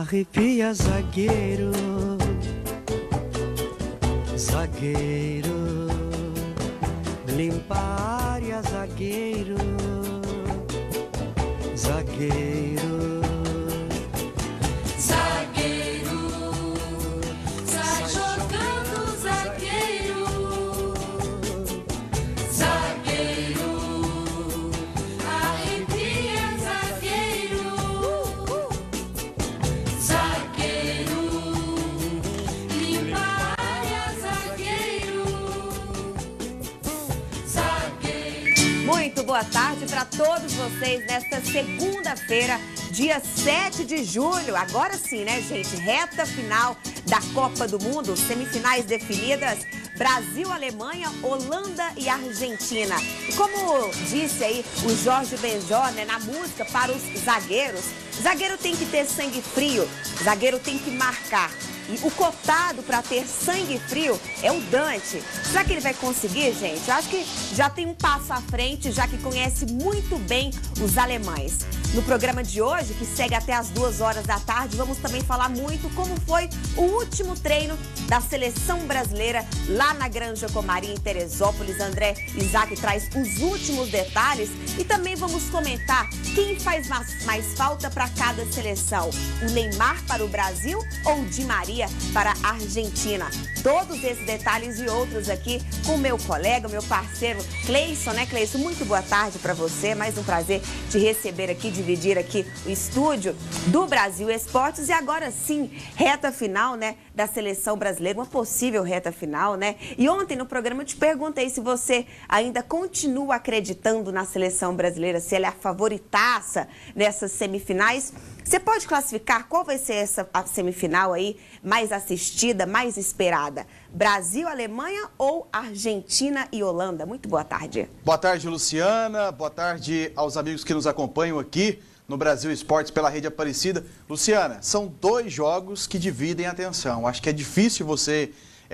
Arrepia, zagueiro, zagueiro, limpa a área, zagueiro, zagueiro, zagueiro, sai jogando, zagueiro, zagueiro, arrepia, zagueiro, zagueiro, limpa a área, zagueiro, zagueiro. Muito boa tarde para todos vocês nesta segunda-feira, dia 7 de julho. Agora sim, né, gente? Reta final da Copa do Mundo, semifinais definidas. Brasil, Alemanha, Holanda e Argentina. E como disse aí o Jorge Benjó, né, na música para os zagueiros, zagueiro tem que ter sangue frio, zagueiro tem que marcar. E o cotado para ter sangue frio é o Dante. Será que ele vai conseguir, gente? Eu acho que já tem um passo à frente, já que conhece muito bem os alemães. No programa de hoje, que segue até as 2 horas da tarde, vamos também falar muito como foi o último treino da seleção brasileira lá na Granja Comari, em Teresópolis. André Isaac traz os últimos detalhes e também vamos comentar quem faz mais falta para cada seleção. O Neymar para o Brasil ou o Di Maria para a Argentina? Todos esses detalhes e outros aqui com o meu colega, meu parceiro Cleison, né, Cleison? Muito boa tarde para você, mais um prazer te receber aqui, dividir aqui o estúdio do Brasil Esportes. E agora sim, reta final, né, da seleção brasileira, uma possível reta final, né? E ontem no programa eu te perguntei se você ainda continua acreditando na seleção brasileira, se ela é a favoritaça nessas semifinais. Você pode classificar qual vai ser essa a semifinal aí mais assistida, mais esperada? Brasil, Alemanha ou Argentina e Holanda? Muito boa tarde. Boa tarde, Luciana. Boa tarde aos amigos que nos acompanham aqui no Brasil Esportes pela Rede Aparecida. Luciana, são 2 jogos que dividem a atenção. Acho que é difícil você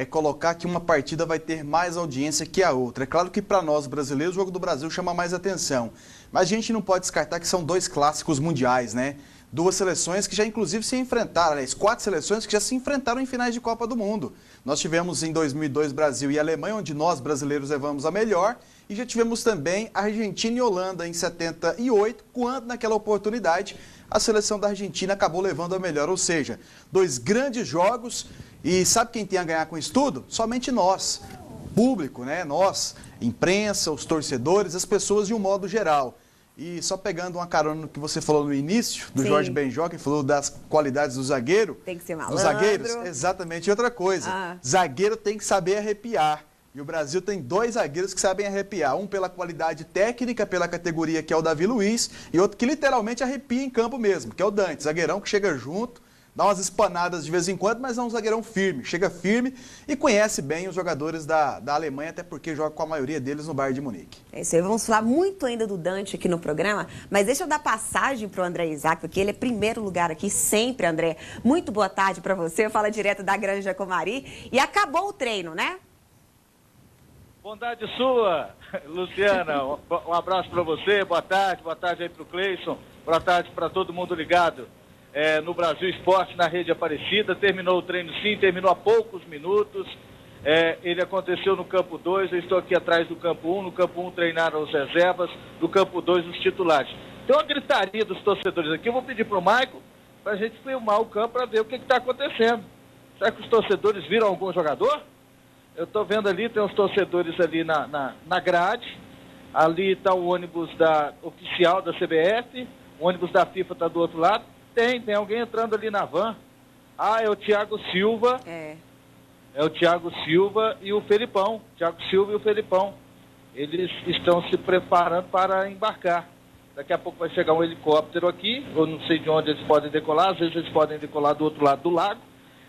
colocar que uma partida vai ter mais audiência que a outra. É claro que para nós brasileiros o jogo do Brasil chama mais atenção. Mas a gente não pode descartar que são 2 clássicos mundiais, né? 2 seleções que já inclusive se enfrentaram, aliás, 4 seleções que já se enfrentaram em finais de Copa do Mundo. Nós tivemos em 2002 Brasil e Alemanha, onde nós brasileiros levamos a melhor, e já tivemos também Argentina e Holanda em 78, quando naquela oportunidade a seleção da Argentina acabou levando a melhor, ou seja, 2 grandes jogos. E sabe quem tem a ganhar com isso tudo? Somente nós, público, né? Nós, imprensa, os torcedores, as pessoas de um modo geral. E só pegando uma carona no que você falou no início, do Jorge Benjó, que falou das qualidades do zagueiro. Tem que ser malandro. Dos zagueiros, exatamente. E outra coisa, zagueiro tem que saber arrepiar. E o Brasil tem 2 zagueiros que sabem arrepiar. Um pela qualidade técnica, pela categoria, que é o Davi Luiz, e outro que literalmente arrepia em campo mesmo, que é o Dante. Zagueirão que chega junto, dá umas espanadas de vez em quando, mas é um zagueirão firme. Chega firme e conhece bem os jogadores da Alemanha, até porque joga com a maioria deles no Bayern de Munique. É isso aí, vamos falar muito ainda do Dante aqui no programa, mas deixa eu dar passagem para o André Isaac, porque ele é primeiro lugar aqui sempre, André. Muito boa tarde para você, fala direto da Granja Comari. E acabou o treino, né? Bondade sua, Luciana. Um abraço para você, boa tarde aí para o Cleison, boa tarde para todo mundo ligado no Brasil Esporte, na Rede Aparecida. Terminou o treino sim, terminou há poucos minutos. Ele aconteceu no campo 2, eu estou aqui atrás do campo 1. No campo 1 treinaram os reservas, no campo 2 os titulares. Tem uma gritaria dos torcedores aqui, eu vou pedir para o Maicon para a gente filmar o campo para ver o que está acontecendo. Será que os torcedores viram algum jogador? Eu estou vendo ali, tem uns torcedores ali na grade. Ali está o ônibus oficial da CBF, o ônibus da FIFA está do outro lado. Tem alguém entrando ali na van. É o Thiago Silva. É o Thiago Silva e o Felipão. Thiago Silva e o Felipão. Eles estão se preparando para embarcar. Daqui a pouco vai chegar um helicóptero aqui. Eu não sei de onde eles podem decolar. Às vezes eles podem decolar do outro lado do lago.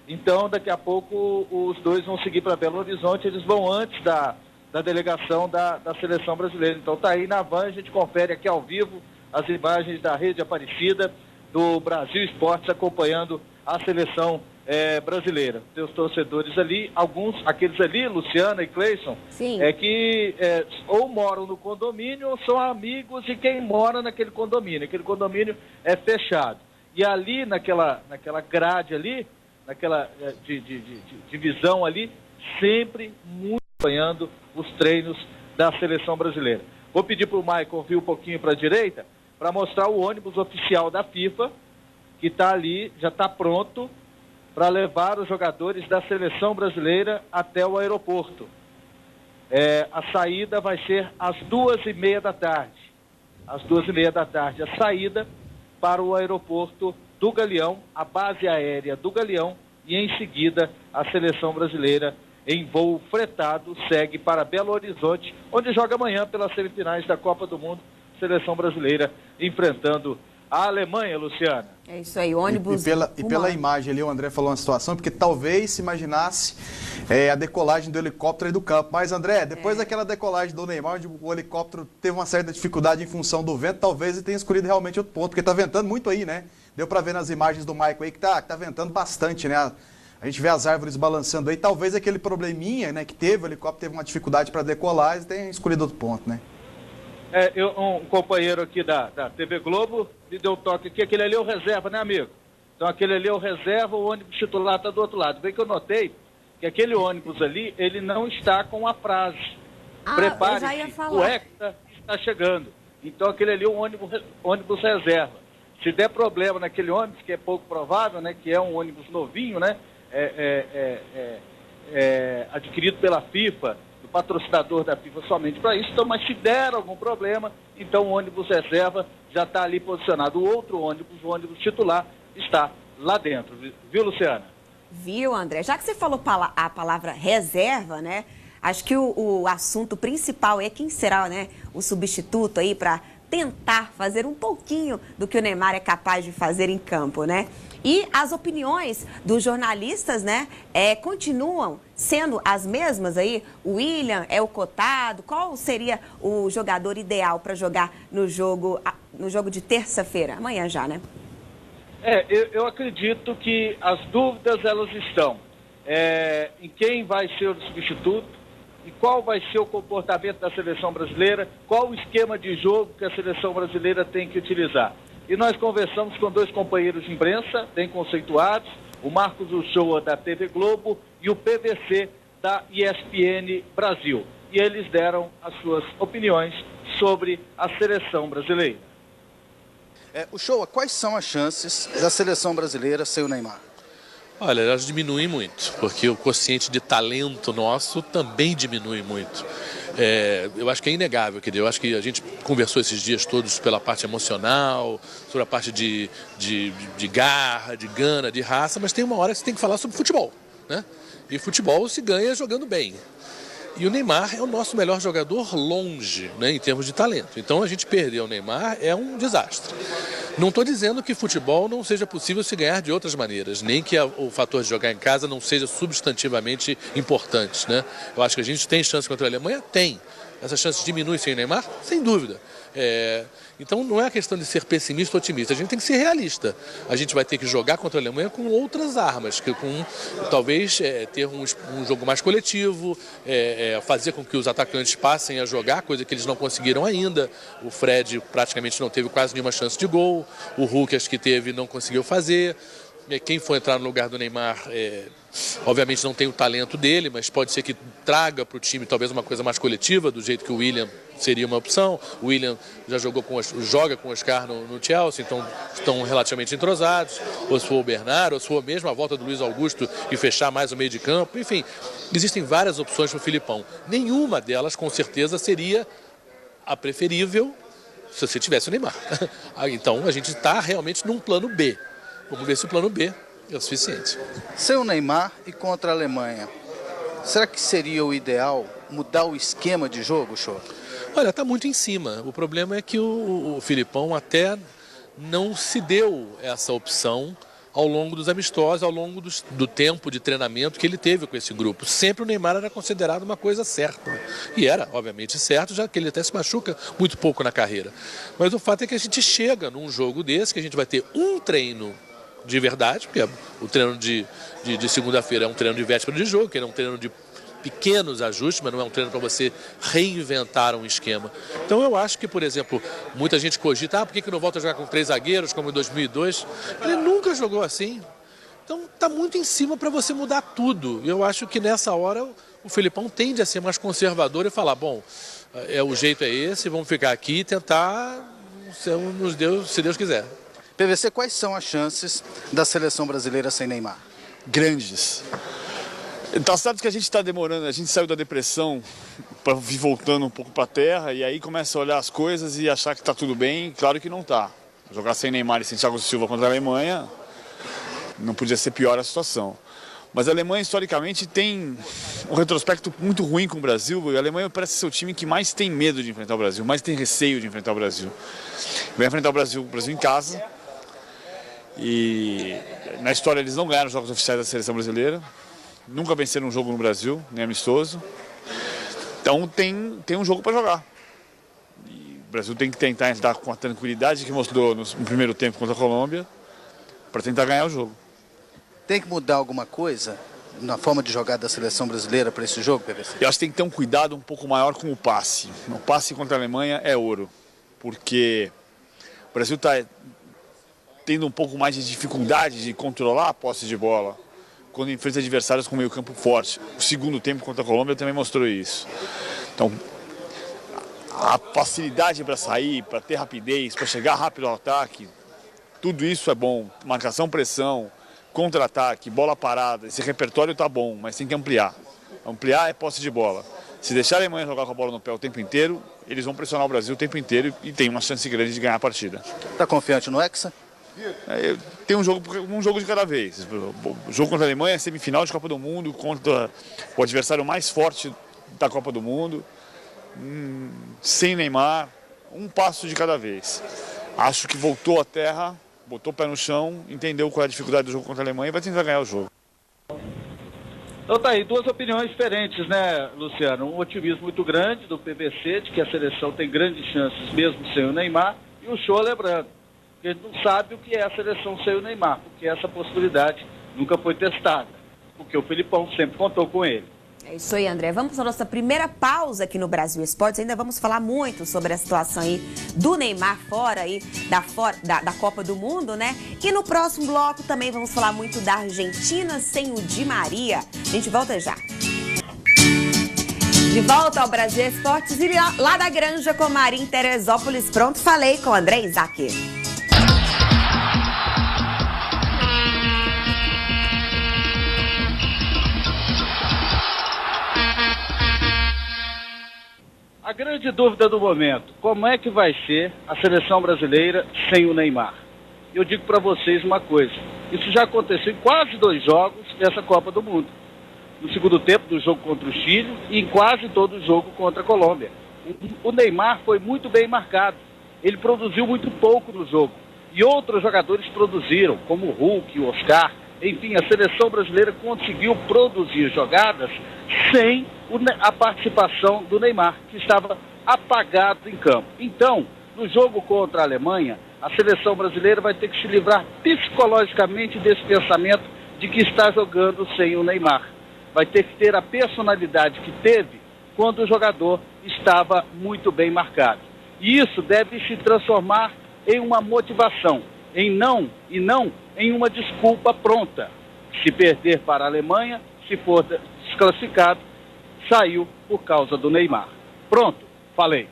Então, daqui a pouco, os 2 vão seguir para Belo Horizonte. Eles vão antes da delegação da seleção brasileira. Então, tá aí na van. A gente confere aqui ao vivo as imagens da Rede Aparecida, do Brasil Esportes, acompanhando a seleção brasileira. Tem os torcedores ali, aqueles ali, Luciana e Cleison, que ou moram no condomínio ou são amigos de quem mora naquele condomínio. Aquele condomínio é fechado. E ali naquela grade ali, naquela divisão ali, sempre muito acompanhando os treinos da seleção brasileira. Vou pedir para o Michael vir um pouquinho para a direita para mostrar o ônibus oficial da FIFA, que está ali, já está pronto para levar os jogadores da seleção brasileira até o aeroporto. A saída vai ser às 2h30 da tarde. Às 2h30 da tarde, a saída para o aeroporto do Galeão, a base aérea do Galeão, e em seguida a seleção brasileira em voo fretado segue para Belo Horizonte, onde joga amanhã pelas semifinais da Copa do Mundo, seleção brasileira enfrentando a Alemanha, Luciana. É isso aí, ônibus... E pela imagem ali, o André falou uma situação, porque talvez se imaginasse a decolagem do helicóptero aí do campo. Mas, André, depois daquela decolagem do Neymar, onde o helicóptero teve uma certa dificuldade em função do vento, talvez ele tenha escolhido realmente outro ponto, porque tá ventando muito aí, né? Deu para ver nas imagens do Michael aí que tá ventando bastante, né? A gente vê as árvores balançando aí. Talvez aquele probleminha, né, que teve, o helicóptero teve uma dificuldade para decolar e tenha escolhido outro ponto, né? Um companheiro aqui da TV Globo me deu um toque aqui, aquele ali é o reserva, né, amigo? Então aquele ali é o reserva, o ônibus titular está do outro lado. Bem que eu notei que aquele ônibus ali, ele não está com a frase. Prepare-se, o Hexa está chegando. Então aquele ali é um ônibus reserva. Se der problema naquele ônibus, que é pouco provável, né, que é um ônibus novinho, né, adquirido pela FIFA, do patrocinador da FIFA somente para isso, então, mas se der algum problema, então o ônibus reserva já está ali posicionado. O outro ônibus, o ônibus titular, está lá dentro. Viu, Luciana? Viu, André? Já que você falou a palavra reserva, né? Acho que o assunto principal é quem será, né, o substituto aí para tentar fazer um pouquinho do que o Neymar é capaz de fazer em campo, né? E as opiniões dos jornalistas, né, continuam sendo as mesmas aí? O William é o cotado? Qual seria o jogador ideal para jogar no jogo de terça-feira? Amanhã já, né? Eu acredito que as dúvidas, elas estão em quem vai ser o substituto e qual vai ser o comportamento da seleção brasileira, qual o esquema de jogo que a seleção brasileira tem que utilizar. E nós conversamos com dois companheiros de imprensa, bem conceituados, o Marcos Uchoa, da TV Globo, e o PVC, da ESPN Brasil. E eles deram as suas opiniões sobre a seleção brasileira. Uchoa, quais são as chances da seleção brasileira sem o Neymar? Olha, elas diminuem muito, porque o quociente de talento nosso também diminui muito. Eu acho que é inegável, quer dizer, eu acho que a gente conversou esses dias todos pela parte emocional, sobre a parte de garra, de gana, de raça, mas tem uma hora que você tem que falar sobre futebol, né? E futebol se ganha jogando bem. E o Neymar é o nosso melhor jogador longe, né, em termos de talento. Então a gente perder o Neymar é um desastre. Não estou dizendo que futebol não seja possível se ganhar de outras maneiras, nem que o fator de jogar em casa não seja substantivamente importante, né? Eu acho que a gente tem chance contra a Alemanha? Tem. Essas chances diminuem sem o Neymar? Sem dúvida. Então não é a questão de ser pessimista ou otimista, a gente tem que ser realista. A gente vai ter que jogar contra a Alemanha com outras armas, talvez ter um jogo mais coletivo, fazer com que os atacantes passem a jogar, coisa que eles não conseguiram ainda. O Fred praticamente não teve quase nenhuma chance de gol, o Hulk, acho que teve, não conseguiu fazer. Quem for entrar no lugar do Neymar, obviamente não tem o talento dele, mas pode ser que traga para o time talvez uma coisa mais coletiva, do jeito que o William seria uma opção. O William já joga com o Oscar no Chelsea, então estão relativamente entrosados. Ou se for o Bernardo, ou se for mesmo a volta do Luiz Augusto e fechar mais o meio de campo. Enfim, existem várias opções para o Filipão. Nenhuma delas, com certeza, seria a preferível se você tivesse o Neymar. Então a gente está realmente num plano B. Vamos ver se o plano B é o suficiente. Sem o Neymar e contra a Alemanha, será que seria o ideal mudar o esquema de jogo, Uchoa? Olha, está muito em cima. O problema é que o Filipão até não se deu essa opção ao longo dos amistosos, ao longo do tempo de treinamento que ele teve com esse grupo. Sempre o Neymar era considerado uma coisa certa. E era, obviamente, certo, já que ele até se machuca muito pouco na carreira. Mas o fato é que a gente chega num jogo desse, que a gente vai ter um treino de verdade, porque o treino de segunda-feira é um treino de véspera de jogo, que é um treino de pequenos ajustes, mas não é um treino para você reinventar um esquema. Então eu acho que, por exemplo, muita gente cogita, por que não volta a jogar com 3 zagueiros, como em 2002? Ele nunca jogou assim. Então está muito em cima para você mudar tudo. Eu acho que nessa hora o Felipão tende a ser mais conservador e falar, bom, o jeito é esse, vamos ficar aqui e tentar, se Deus quiser. PVC, quais são as chances da seleção brasileira sem Neymar? Grandes. Tá certo que a gente está demorando, a gente saiu da depressão para vir voltando um pouco para a terra e aí começa a olhar as coisas e achar que está tudo bem, claro que não está. Jogar sem Neymar e sem Thiago Silva contra a Alemanha não podia ser pior a situação. Mas a Alemanha, historicamente, tem um retrospecto muito ruim com o Brasil. A Alemanha parece ser o time que mais tem medo de enfrentar o Brasil, mais tem receio de enfrentar o Brasil. Vai enfrentar o Brasil em casa. E na história eles não ganharam os jogos oficiais da seleção brasileira. Nunca venceram um jogo no Brasil, nem amistoso. Então tem um jogo para jogar. E o Brasil tem que tentar entrar com a tranquilidade que mostrou no primeiro tempo contra a Colômbia para tentar ganhar o jogo. Tem que mudar alguma coisa na forma de jogar da seleção brasileira para esse jogo, PVC? Eu acho que tem que ter um cuidado um pouco maior com o passe. O passe contra a Alemanha é ouro, porque o Brasil está tendo um pouco mais de dificuldade de controlar a posse de bola quando enfrenta adversários com meio campo forte. O segundo tempo contra a Colômbia também mostrou isso. Então, a facilidade para sair, para ter rapidez, para chegar rápido ao ataque, tudo isso é bom. Marcação, pressão, contra-ataque, bola parada, esse repertório está bom, mas tem que ampliar. Ampliar é posse de bola. Se deixar a Alemanha jogar com a bola no pé o tempo inteiro, eles vão pressionar o Brasil o tempo inteiro e tem uma chance grande de ganhar a partida. Está confiante no Hexa? Tem um jogo de cada vez. O jogo contra a Alemanha é semifinal de Copa do Mundo, contra o adversário mais forte da Copa do Mundo, sem Neymar, um passo de cada vez. Acho que voltou à terra, botou o pé no chão, entendeu qual é a dificuldade do jogo contra a Alemanha e vai tentar ganhar o jogo. Então tá aí, duas opiniões diferentes, né, Luciano? Um otimismo muito grande do PVC, de que a seleção tem grandes chances mesmo sem o Neymar, e o show lembrando, que a gente não sabe o que é a seleção sem o Neymar, porque essa possibilidade nunca foi testada, porque o Felipão sempre contou com ele. É isso aí, André. Vamos para a nossa primeira pausa aqui no Brasil Esportes. Ainda vamos falar muito sobre a situação aí do Neymar fora aí da Copa do Mundo, né? E no próximo bloco também vamos falar muito da Argentina sem o Di Maria. A gente volta já. De volta ao Brasil Esportes e lá da Granja Comarim, Teresópolis. Pronto, falei com o André Isaac. A grande dúvida do momento, como é que vai ser a seleção brasileira sem o Neymar? Eu digo para vocês uma coisa, isso já aconteceu em quase 2 jogos dessa Copa do Mundo. No segundo tempo do jogo contra o Chile e em quase todo o jogo contra a Colômbia. O Neymar foi muito bem marcado, ele produziu muito pouco no jogo. E outros jogadores produziram, como o Hulk, o Oscar. Enfim, a seleção brasileira conseguiu produzir jogadas sem a participação do Neymar, que estava apagado em campo. Então, no jogo contra a Alemanha, a seleção brasileira vai ter que se livrar psicologicamente desse pensamento de que está jogando sem o Neymar. Vai ter que ter a personalidade que teve quando o jogador estava muito bem marcado. E isso deve se transformar em uma motivação, em não em uma desculpa pronta. Se perder para a Alemanha, se for desclassificado, saiu por causa do Neymar. Pronto, falei.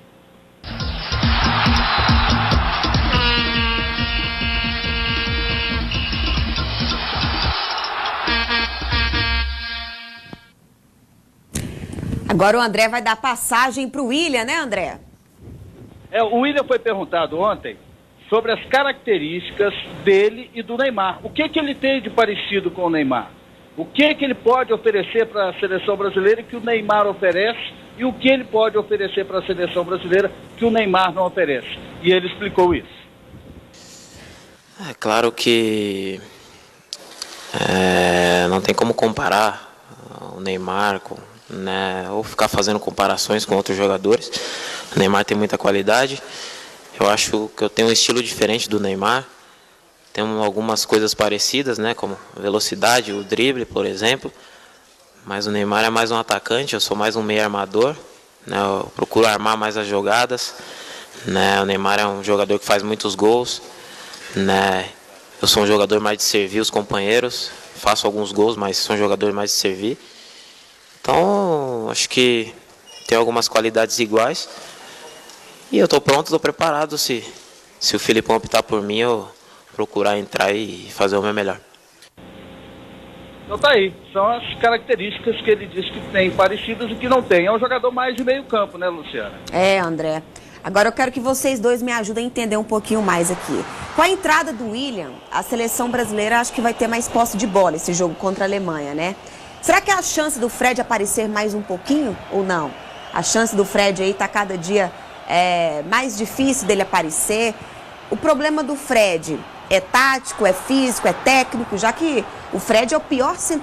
Agora o André vai dar passagem para o William, né, André? O William foi perguntado ontem sobre as características dele e do Neymar. O que ele tem de parecido com o Neymar? O que ele pode oferecer para a seleção brasileira que o Neymar oferece e o que ele pode oferecer para a seleção brasileira que o Neymar não oferece. E ele explicou isso. É claro que não tem como comparar o Neymar com, né, ou ficar fazendo comparações com outros jogadores. O Neymar tem muita qualidade. Eu acho que eu tenho um estilo diferente do Neymar. Temos algumas coisas parecidas, né, como a velocidade, o drible, por exemplo. mas o Neymar é mais um atacante, eu sou mais um meio armador, né? Eu procuro armar mais as jogadas, né? O Neymar é um jogador que faz muitos gols, né? Eu sou um jogador mais de servir os companheiros, faço alguns gols, mas sou um jogador mais de servir. Então, acho que tem algumas qualidades iguais. E eu estou pronto, estou preparado. Se o Filipão optar por mim, eu procurar entrar e fazer o meu melhor. Então tá aí, são as características que ele diz que tem parecidas e que não tem. É um jogador mais de meio campo, né, Luciana? É, André. Agora eu quero que vocês dois me ajudem a entender um pouquinho mais aqui. Com a entrada do William, a seleção brasileira acho que vai ter mais posse de bola esse jogo contra a Alemanha, né? Será que a chance do Fred aparecer mais um pouquinho ou não? A chance do Fred aí tá cada dia mais difícil dele aparecer. O problema do Fred é tático, é físico, é técnico, já que o Fred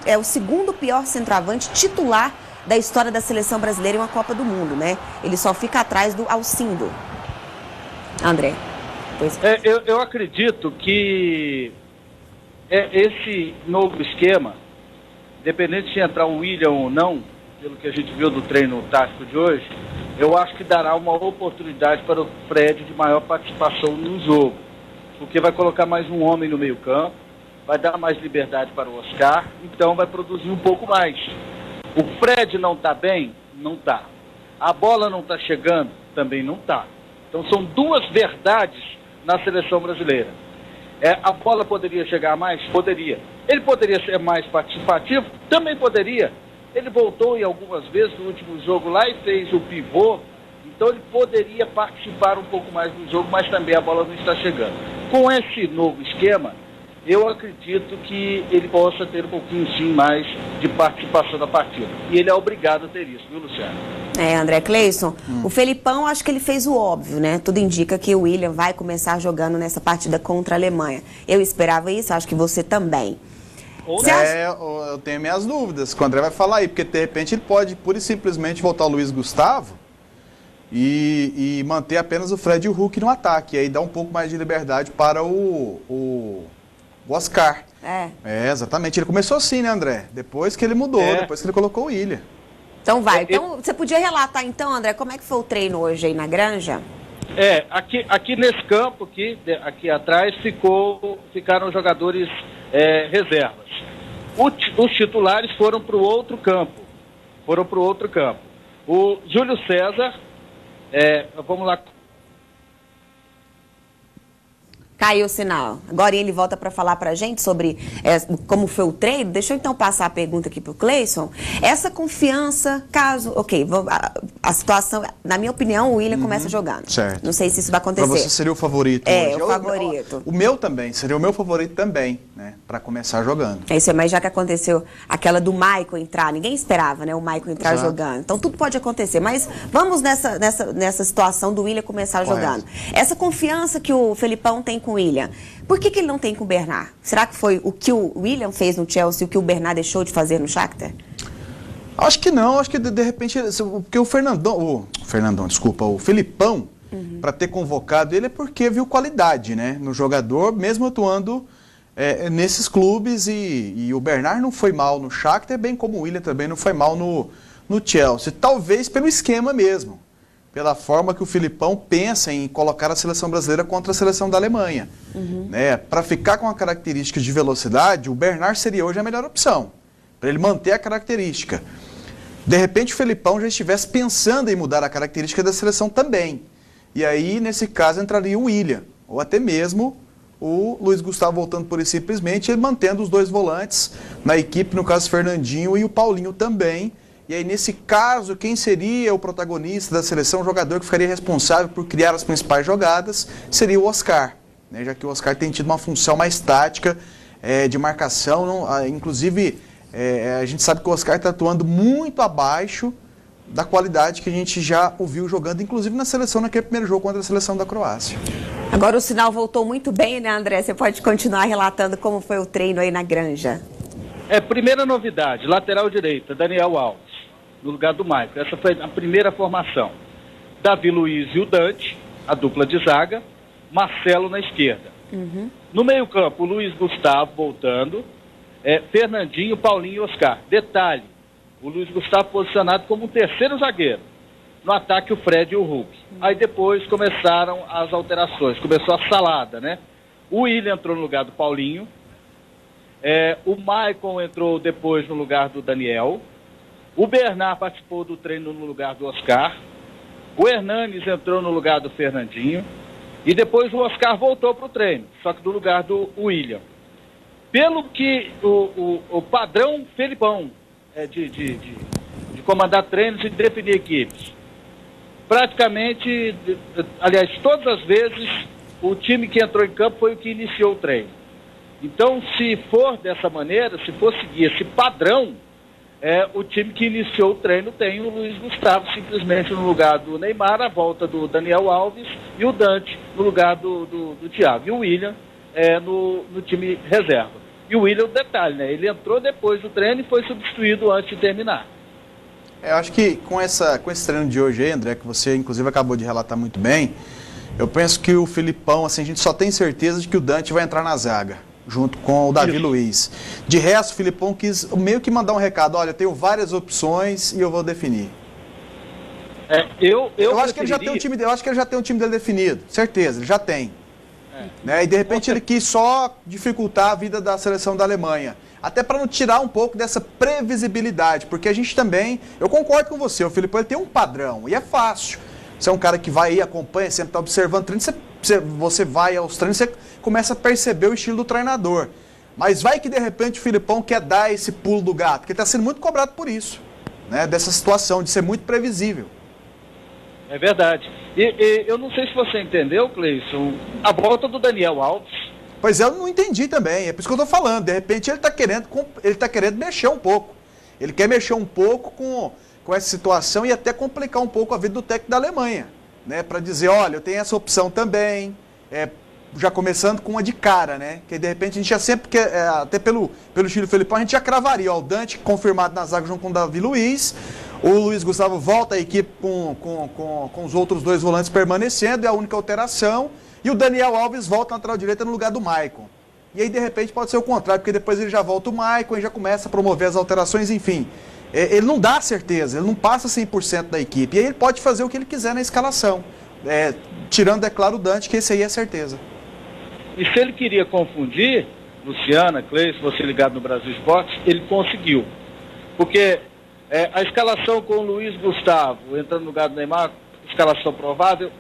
é o segundo pior centroavante titular da história da seleção brasileira em uma Copa do Mundo, né? Ele só fica atrás do Alcindo. André. Pois... Eu acredito que esse novo esquema, independente de entrar o William ou não, pelo que a gente viu do treino tático de hoje, eu acho que dará uma oportunidade para o Fred de maior participação no jogo, porque vai colocar mais um homem no meio campo, vai dar mais liberdade para o Oscar, então vai produzir um pouco mais. O Fred não está bem? Não está. A bola não está chegando? Também não está. Então são duas verdades na seleção brasileira. A bola poderia chegar mais? Poderia. Ele poderia ser mais participativo? Também poderia. Ele voltou em algumas vezes no último jogo lá e fez o pivô. Então ele poderia participar um pouco mais do jogo, mas também a bola não está chegando. Com esse novo esquema, eu acredito que ele possa ter um pouquinho sim mais de participação na partida. E ele é obrigado a ter isso, viu, Luciano? André Cleison, o Felipão acho que ele fez o óbvio, né? Tudo indica que o William vai começar jogando nessa partida contra a Alemanha. Eu esperava isso, acho que você também. Eu tenho minhas dúvidas, que o André vai falar aí, porque de repente ele pode pura e simplesmente voltar o Luiz Gustavo e manter apenas o Fred e o Hulk no ataque, e aí dá um pouco mais de liberdade para o Oscar. Exatamente. Ele começou assim, né, André? Depois que ele mudou, depois que ele colocou o William. Então vai. Então, você podia relatar então, André, como é que foi o treino hoje aí na Granja? Aqui nesse campo, aqui atrás, ficaram jogadores reservas. Os titulares foram para o outro campo. O Júlio César, vamos lá. Caiu o sinal. Agora ele volta para falar para a gente sobre como foi o treino. Deixa eu então passar a pergunta aqui para o Cleison. Essa confiança, caso... Ok, a situação... Na minha opinião, o William começa jogando. Certo. Não sei se isso vai acontecer. Para você seria o favorito hoje? O favorito. O meu também. Seria o meu favorito também, né? Para começar jogando. É isso, mas já que aconteceu aquela do Maicon entrar, ninguém esperava, né? O Maicon entrar jogando. Então tudo pode acontecer. Mas vamos nessa situação do William começar jogando. Essa confiança que o Felipão tem com o William, por que ele não tem com o Bernard? Será que foi o que o William fez no Chelsea e o que o Bernard deixou de fazer no Shakhtar? Acho que não, acho que de repente, porque o Felipão, para ter convocado ele é porque viu qualidade, né, no jogador, mesmo atuando nesses clubes, e o Bernard não foi mal no Shakhtar, bem como o William também não foi mal no Chelsea, talvez pelo esquema mesmo, pela forma que o Filipão pensa em colocar a seleção brasileira contra a seleção da Alemanha. Para ficar com a característica de velocidade, o Bernard seria hoje a melhor opção, para ele manter a característica. De repente o Felipão já estivesse pensando em mudar a característica da seleção também. E aí, nesse caso, entraria o William, ou até mesmo o Luiz Gustavo voltando por e simplesmente, ele mantendo os dois volantes na equipe, no caso Fernandinho e o Paulinho também. E aí, nesse caso, quem seria o protagonista da seleção, o jogador que ficaria responsável por criar as principais jogadas, seria o Oscar, né? Já que o Oscar tem tido uma função mais tática, de marcação, inclusive... a gente sabe que o Oscar está atuando muito abaixo da qualidade que a gente já ouviu jogando, inclusive na seleção, naquele primeiro jogo contra a seleção da Croácia. Agora o sinal voltou muito bem, né, André? Você pode continuar relatando como foi o treino aí na Granja. Primeira novidade, lateral direita, Daniel Alves, no lugar do Maicon. Essa foi a primeira formação. Davi Luiz e o Dante, a dupla de zaga, Marcelo na esquerda. No meio campo, Luiz Gustavo voltando, Fernandinho, Paulinho e Oscar. Detalhe, o Luiz Gustavo posicionado como um terceiro zagueiro. No ataque, o Fred e o Hulk. Aí depois começaram as alterações, começou a salada, né? O William entrou no lugar do Paulinho, o Maicon entrou depois no lugar do Daniel, o Bernard participou do treino no lugar do Oscar, o Hernanes entrou no lugar do Fernandinho, e depois o Oscar voltou para o treino, só que do lugar do William. Pelo que o padrão Felipão de comandar treinos e definir equipes, praticamente, aliás, todas as vezes, o time que entrou em campo foi o que iniciou o treino. Então, se for dessa maneira, se for seguir esse padrão, o time que iniciou o treino tem o Luiz Gustavo simplesmente no lugar do Neymar, a volta do Daniel Alves e o Dante no lugar do Thiago. E o William no time reserva. E o William, detalhe, né? Ele entrou depois do treino e foi substituído antes de terminar. Eu acho que com esse treino de hoje aí, André, que você inclusive acabou de relatar muito bem, eu penso que o Filipão, assim, a gente só tem certeza de que o Dante vai entrar na zaga, junto com o Davi Luiz. De resto, o Filipão quis meio que mandar um recado, olha, eu tenho várias opções e eu vou definir. Eu acho que ele já tem o time dele definido, certeza, ele já tem. Né? E de repente ele quis só dificultar a vida da seleção da Alemanha. Até para não tirar um pouco dessa previsibilidade, porque a gente também, eu concordo com você, o Filipão ele tem um padrão, e é fácil. Você é um cara que vai e acompanha, sempre está observando treinos, você vai aos treinos, você começa a perceber o estilo do treinador. Mas vai que de repente o Filipão quer dar esse pulo do gato, porque está sendo muito cobrado por isso, né? Dessa situação, de ser muito previsível. É verdade. E eu não sei se você entendeu, Cleison, a volta do Daniel Alves. Pois é, eu não entendi também, é por isso que eu estou falando. De repente ele está querendo mexer um pouco. Ele quer mexer um pouco com essa situação e até complicar um pouco a vida do técnico da Alemanha. Né? Para dizer, olha, eu tenho essa opção também, já começando com uma de cara, né? Que de repente a gente já sempre, até pelo estilo Felipão, a gente já cravaria, ó, o Dante confirmado na zaga junto com o Davi Luiz. O Luiz Gustavo volta à equipe com os outros dois volantes permanecendo, é a única alteração. E o Daniel Alves volta na lateral direita no lugar do Maicon. E aí, de repente, pode ser o contrário, porque depois ele já volta o Maicon e já começa a promover as alterações, enfim. Ele não dá certeza, ele não passa 100% da equipe. E aí ele pode fazer o que ele quiser na escalação. Tirando, é claro, o Dante, que esse aí é certeza. E se ele queria confundir, Luciana, Cleison, você ligado no Brasil Esportes, ele conseguiu. Porque a escalação com o Luiz Gustavo entrando no lugar do Neymar, escalação provável,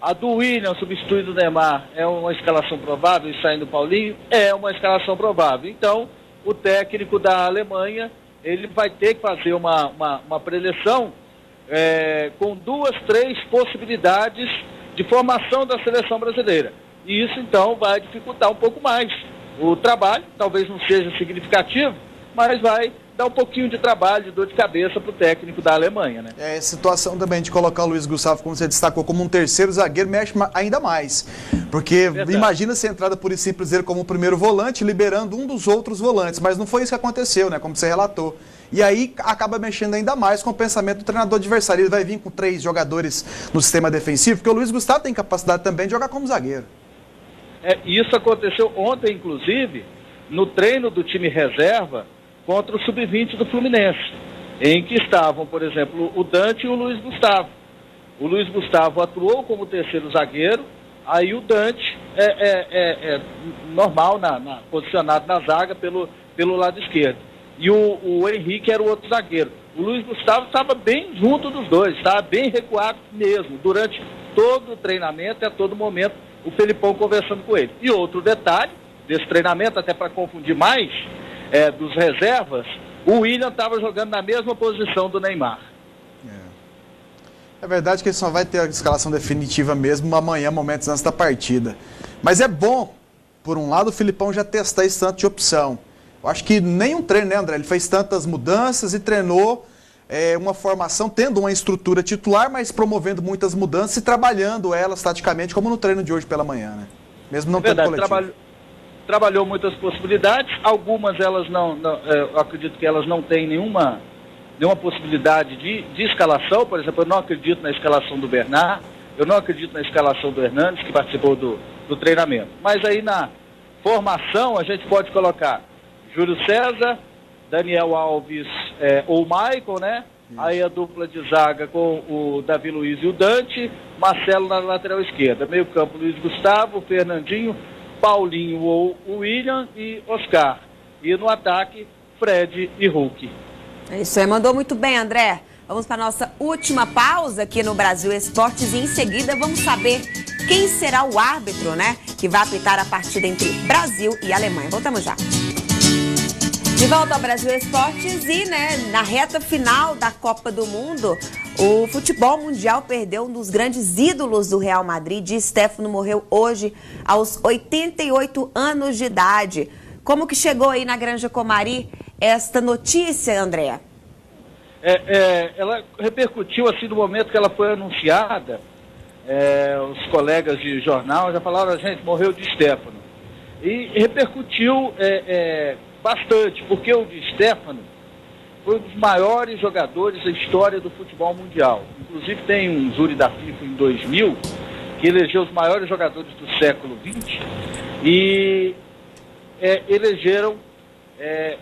a do William substituindo o Neymar é uma escalação provável e saindo o Paulinho é uma escalação provável. Então, o técnico da Alemanha, ele vai ter que fazer uma preleção com 2, 3 possibilidades de formação da seleção brasileira. E isso, então, vai dificultar um pouco mais o trabalho, talvez não seja significativo, mas vai dar um pouquinho de trabalho, de dor de cabeça para o técnico da Alemanha, né? A situação também de colocar o Luiz Gustavo, como você destacou, como um terceiro zagueiro, mexe ainda mais. Porque imagina se a entrada por e simples dele como o primeiro volante, liberando um dos outros volantes. Mas não foi isso que aconteceu, né? Como você relatou. E aí acaba mexendo ainda mais com o pensamento do treinador adversário. Ele vai vir com 3 jogadores no sistema defensivo, porque o Luiz Gustavo tem capacidade também de jogar como zagueiro. Isso aconteceu ontem, inclusive, no treino do time reserva, contra o Sub-20 do Fluminense, em que estavam, por exemplo, o Dante e o Luiz Gustavo. O Luiz Gustavo atuou como terceiro zagueiro, aí o Dante normal, posicionado na zaga pelo lado esquerdo. E o Henrique era o outro zagueiro. O Luiz Gustavo estava bem junto dos dois, estava bem recuado mesmo, durante todo o treinamento e a todo momento, o Felipão conversando com ele. E outro detalhe desse treinamento, até para confundir mais, dos reservas, o William estava jogando na mesma posição do Neymar. É verdade que ele só vai ter a escalação definitiva mesmo amanhã, momentos antes da partida. Mas é bom, por um lado, o Filipão já testar esse tanto de opção. Eu acho que nenhum treino, né, André? Ele fez tantas mudanças e treinou uma formação, tendo uma estrutura titular, mas promovendo muitas mudanças e trabalhando elas taticamente, como no treino de hoje pela manhã, né? Mesmo não tendo coletivo. Trabalhou muitas possibilidades, algumas elas eu acredito que elas não têm nenhuma possibilidade de escalação. Por exemplo, eu não acredito na escalação do Bernard, eu não acredito na escalação do Hernanes, que participou do treinamento. Mas aí na formação a gente pode colocar Júlio César, Daniel Alves o Michael, né? Aí a dupla de zaga com o Davi Luiz e o Dante, Marcelo na lateral esquerda. Meio campo, Luiz Gustavo, Fernandinho, Paulinho ou William e Oscar. E no ataque, Fred e Hulk. É isso aí, mandou muito bem, André. Vamos para a nossa última pausa aqui no Brasil Esportes e em seguida vamos saber quem será o árbitro, né, que vai apitar a partida entre Brasil e Alemanha. Voltamos já. De volta ao Brasil Esportes e, né, na reta final da Copa do Mundo, o futebol mundial perdeu um dos grandes ídolos do Real Madrid. Di Stéfano morreu hoje aos 88 anos de idade. Como que chegou aí na Granja Comari esta notícia, André? Ela repercutiu assim no momento que ela foi anunciada. Os colegas de jornal já falaram, gente, morreu Di Stéfano. E repercutiu bastante, porque o Di Stéfano foi um dos maiores jogadores da história do futebol mundial. Inclusive tem um júri da FIFA em 2000 que elegeu os maiores jogadores do século XX e elegeram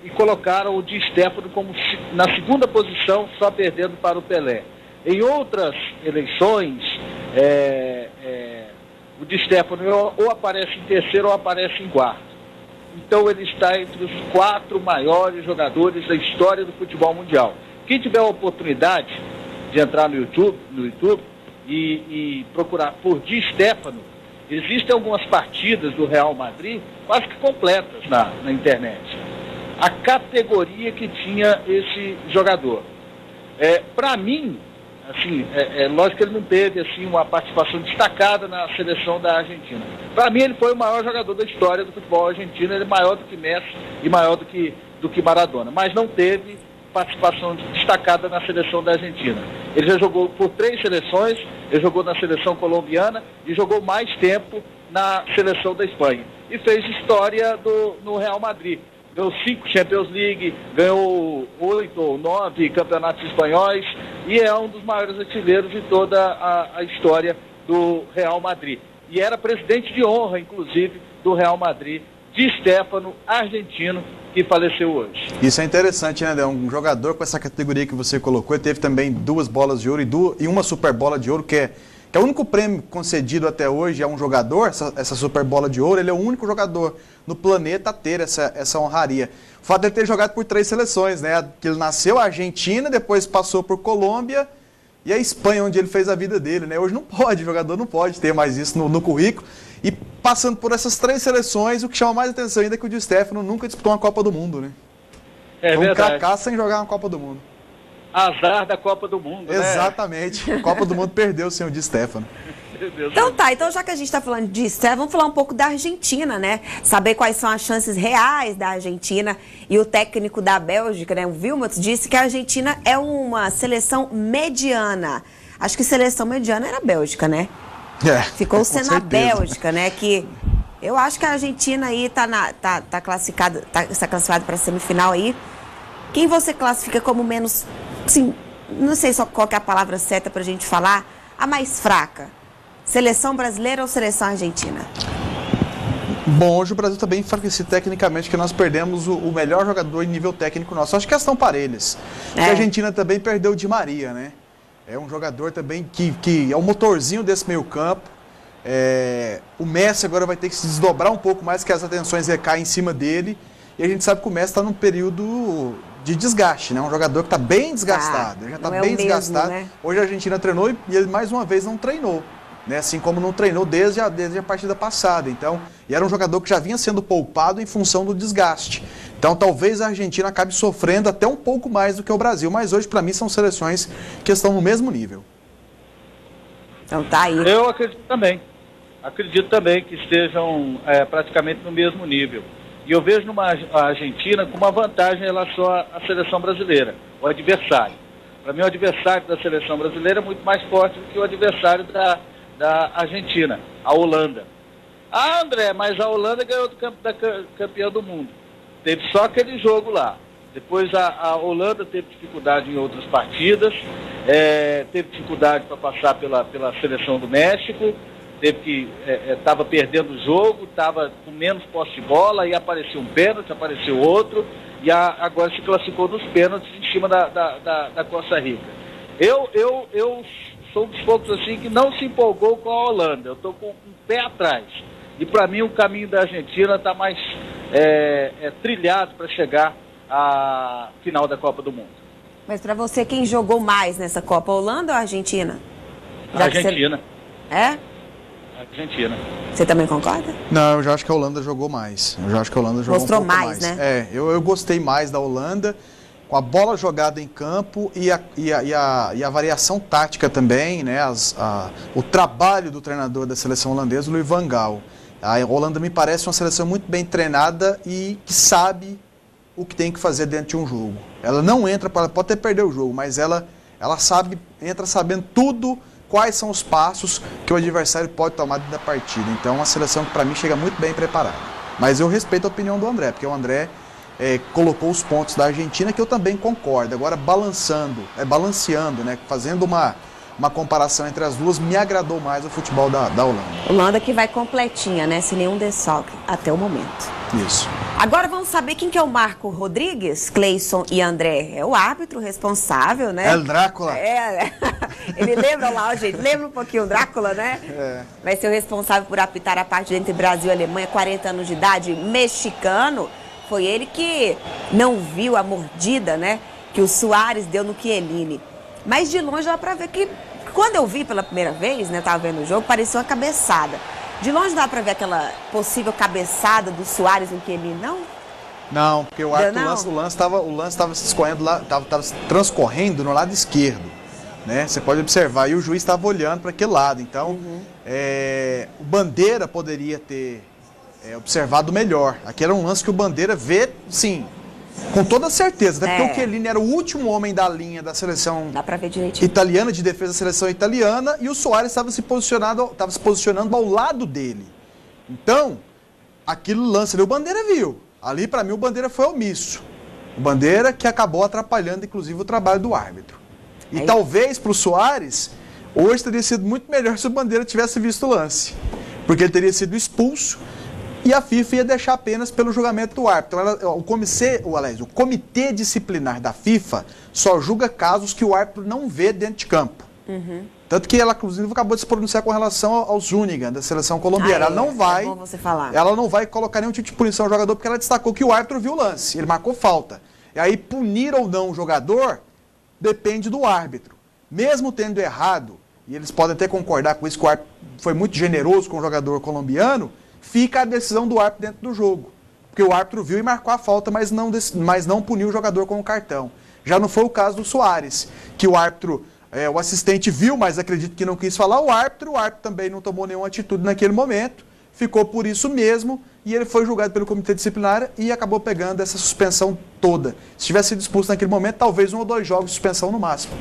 e colocaram o Di Stéfano como na segunda posição, só perdendo para o Pelé. Em outras eleições, o Di Stéfano ou aparece em terceiro ou aparece em quarto. Então ele está entre os 4 maiores jogadores da história do futebol mundial. Quem tiver a oportunidade de entrar no YouTube e procurar por Di Stéfano, existem algumas partidas do Real Madrid quase que completas na internet. A categoria que tinha esse jogador. Para mim, assim, lógico que ele não teve assim, uma participação destacada na seleção da Argentina. Para mim, ele foi o maior jogador da história do futebol argentino. Ele é maior do que Messi e maior do que Maradona. Mas não teve participação destacada na seleção da Argentina. Ele já jogou por 3 seleções, ele jogou na seleção colombiana e jogou mais tempo na seleção da Espanha. E fez história no Real Madrid. Ganhou 5 Champions League, ganhou 8 ou 9 campeonatos espanhóis e é um dos maiores artilheiros de toda a história do Real Madrid. E era presidente de honra, inclusive, do Real Madrid, Di Stéfano, argentino, que faleceu hoje. Isso é interessante, né, Adel? Um jogador com essa categoria que você colocou, ele teve também 2 bolas de ouro e uma super bola de ouro, que é o único prêmio concedido até hoje a um jogador, essa super bola de ouro. Ele é o único jogador no planeta a ter essa honraria. O fato de ele ter jogado por 3 seleções, né? Que ele nasceu na Argentina, depois passou por Colômbia e a Espanha, onde ele fez a vida dele, né? Hoje não pode, o jogador não pode ter mais isso no currículo. E passando por essas 3 seleções, o que chama mais atenção ainda é que o Di Stéfano nunca disputou uma Copa do Mundo, né? Foi um cacá sem jogar uma Copa do Mundo. Azar da Copa do Mundo, né? Exatamente. A Copa do Mundo perdeu sem o Di Stéfano. Então já que a gente está falando disso, vamos falar um pouco da Argentina, né? Saber quais são as chances reais da Argentina. E o técnico da Bélgica, né, o Wilmots, disse que a Argentina é uma seleção mediana. Acho que seleção mediana era a Bélgica, né? Ficou sendo a Bélgica, né? Que eu acho que a Argentina aí está classificada para a semifinal aí. Quem você classifica como menos, assim, não sei só qual que é a palavra certa para a gente falar, a mais fraca? Seleção brasileira ou seleção argentina? Bom, hoje o Brasil está bem enfraquecido tecnicamente, que nós perdemos o melhor jogador em nível técnico nosso. Acho que elas estão parelhas. A Argentina também perdeu o Di Maria, né? É um jogador também que é o motorzinho desse meio campo. O Messi agora vai ter que se desdobrar um pouco mais, que as atenções recaem em cima dele. E a gente sabe que o Messi está num período de desgaste, né? Um jogador que está bem desgastado. Ele já está bem desgastado. Né? Hoje a Argentina treinou e ele mais uma vez não treinou. Né? Assim como não treinou desde a partida passada. Então, e era um jogador que já vinha sendo poupado em função do desgaste. Então talvez a Argentina acabe sofrendo até um pouco mais do que o Brasil. Mas hoje, para mim, são seleções que estão no mesmo nível. Então tá aí. Eu acredito também. Acredito também que estejam praticamente no mesmo nível. E eu vejo a Argentina com uma vantagem em relação à seleção brasileira, o adversário. Para mim, o adversário da seleção brasileira é muito mais forte do que o adversário da Argentina, a Holanda. Ah, André, mas a Holanda ganhou da campeã do mundo. Teve só aquele jogo lá. Depois a Holanda teve dificuldade em outras partidas, teve dificuldade para passar pela seleção do México, estava perdendo o jogo, estava com menos posse de bola, aí apareceu um pênalti, apareceu outro, e agora se classificou nos pênaltis em cima da Costa Rica. Eu sou um dos poucos assim que não se empolgou com a Holanda. Eu estou com um pé atrás. E para mim o caminho da Argentina está mais trilhado para chegar à final da Copa do Mundo. Mas para você, quem jogou mais nessa Copa, Holanda ou Argentina? Argentina. É? Argentina. Você também concorda? Não, eu já acho que a Holanda jogou mais. Eu já acho que a Holanda jogou Mostrou um pouco mais, mais, né? Eu gostei mais da Holanda, com a bola jogada em campo e a variação tática também, né? O trabalho do treinador da seleção holandesa, o Louis van Gaal. A Holanda me parece uma seleção muito bem treinada e que sabe o que tem que fazer dentro de um jogo. Ela não entra, pode até perder o jogo, mas ela entra sabendo tudo, quais são os passos que o adversário pode tomar dentro da partida. Então é uma seleção que para mim chega muito bem preparada. Mas eu respeito a opinião do André, porque o André colocou os pontos da Argentina, que eu também concordo. Agora balanceando, né, fazendo uma comparação entre as duas, me agradou mais o futebol da Holanda. Holanda que vai completinha, né? Sem nenhum desfalque até o momento. Isso. Agora vamos saber quem que é o Marco Rodrigues, Cleison e André. É o árbitro responsável, né? É o Drácula. Ele lembra lá, gente, lembra um pouquinho o Drácula, né? Vai ser o responsável por apitar a partida entre Brasil e Alemanha, 40 anos de idade, mexicano. Foi ele que não viu a mordida, né? Que o Suárez deu no Chiellini. Mas de longe dá pra ver que, quando eu vi pela primeira vez, né, tava vendo o jogo, parecia uma cabeçada. De longe dá pra ver aquela possível cabeçada do Suárez no Chiellini, não? Não, porque o lance estava se escorrendo lá, estava transcorrendo no lado esquerdo, né? Você pode observar, e o juiz estava olhando para aquele lado. Então, o Bandeira poderia ter observado melhor. Aquele era um lance que o Bandeira vê, sim, com toda certeza, até porque o Chiellini era o último homem da linha da seleção italiana, de defesa da seleção italiana, e o Suárez estava se posicionando ao lado dele. Então, aquele lance ali, o Bandeira viu. Ali, para mim, o Bandeira foi omisso. O Bandeira que acabou atrapalhando, inclusive, o trabalho do árbitro. E talvez, para o Suárez, hoje teria sido muito melhor se o Bandeira tivesse visto o lance. Porque ele teria sido expulso, e a FIFA ia deixar apenas pelo julgamento do árbitro. Então, o comitê disciplinar da FIFA só julga casos que o árbitro não vê dentro de campo. Tanto que ela, inclusive, acabou de se pronunciar com relação ao Zúñiga, da seleção colombiana. Ela não vai colocar nenhum tipo de punição ao jogador, porque ela destacou que o árbitro viu o lance, ele marcou falta. E aí, punir ou não o jogador depende do árbitro. Mesmo tendo errado, e eles podem até concordar com isso, que o árbitro foi muito generoso com o jogador colombiano, fica a decisão do árbitro dentro do jogo. Porque o árbitro viu e marcou a falta, mas não puniu o jogador com o cartão. Já não foi o caso do Suárez, que o árbitro, o assistente viu, mas acredito que não quis falar o árbitro também não tomou nenhuma atitude naquele momento, ficou por isso mesmo, e ele foi julgado pelo comitê disciplinar e acabou pegando essa suspensão toda. Se tivesse sido expulso naquele momento, talvez 1 ou 2 jogos de suspensão no máximo.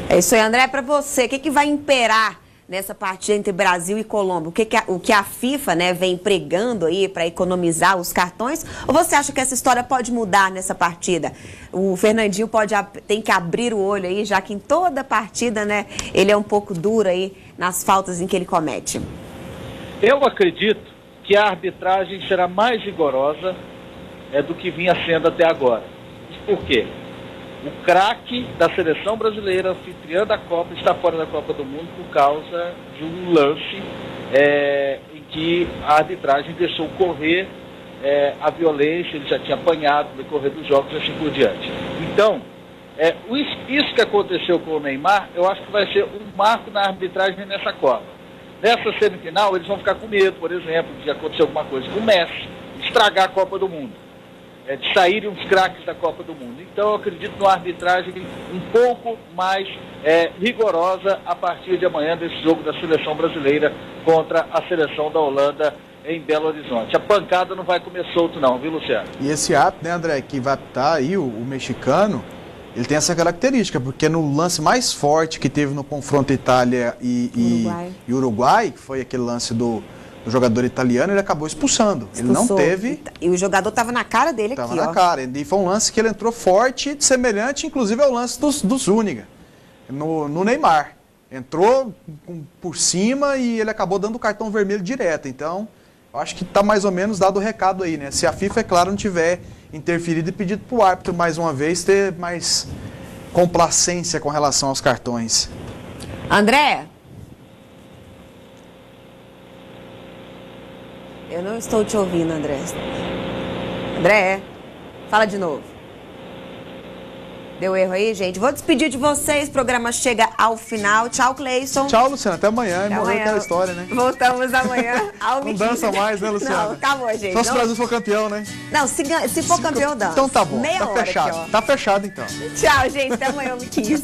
É isso aí, André. Para você, o que vai imperar nessa partida entre Brasil e Colômbia? O que a FIFA, né, vem pregando aí para economizar os cartões? Ou você acha que essa história pode mudar nessa partida? O Fernandinho tem que abrir o olho aí, já que em toda partida, né, ele é um pouco duro aí nas faltas em que ele comete. Eu acredito que a arbitragem será mais rigorosa do que vinha sendo até agora. Por quê? O craque da seleção brasileira, anfitriã da Copa, está fora da Copa do Mundo por causa de um lance em que a arbitragem deixou correr a violência, ele já tinha apanhado no decorrer dos jogos e assim por diante. Então, isso que aconteceu com o Neymar, eu acho que vai ser um marco na arbitragem nessa Copa. Nessa semifinal, eles vão ficar com medo, por exemplo, de acontecer alguma coisa com o Messi, estragar a Copa do Mundo. De saírem os craques da Copa do Mundo. Então eu acredito numa arbitragem um pouco mais rigorosa a partir de amanhã desse jogo da seleção brasileira contra a seleção da Holanda em Belo Horizonte. A pancada não vai comer solto não, viu, Luciano? E esse árbitro, né, André, que vai apitar aí, o mexicano, ele tem essa característica, porque no lance mais forte que teve no confronto Itália e Uruguai, que foi aquele lance do jogador italiano, ele acabou expulsando. Ele não teve... E o jogador estava na cara dele aqui, ó. Estava na cara. E foi um lance que ele entrou forte, semelhante, inclusive, ao lance do Zúñiga, no Neymar. Entrou por cima e ele acabou dando o cartão vermelho direto. Então, eu acho que está mais ou menos dado o recado aí, né? Se a FIFA, é claro, não tiver interferido e pedido para o árbitro, mais uma vez, ter mais complacência com relação aos cartões. André? Eu não estou te ouvindo, André. André, fala de novo. Deu erro aí, gente? Vou despedir de vocês, o programa chega ao final. Tchau, Cleison. Tchau, Luciana. Até amanhã. Até Morreu amanhã. aquela história, né? Voltamos amanhã ao Não dança mais, né, Luciana? Não, acabou, gente. Só se o Brasil for campeão, né? Não, se for campeão, dança. Então tá bom. Meia Tá hora fechado. aqui, ó. Tá fechado, então. Tchau, gente. Até amanhã, 15.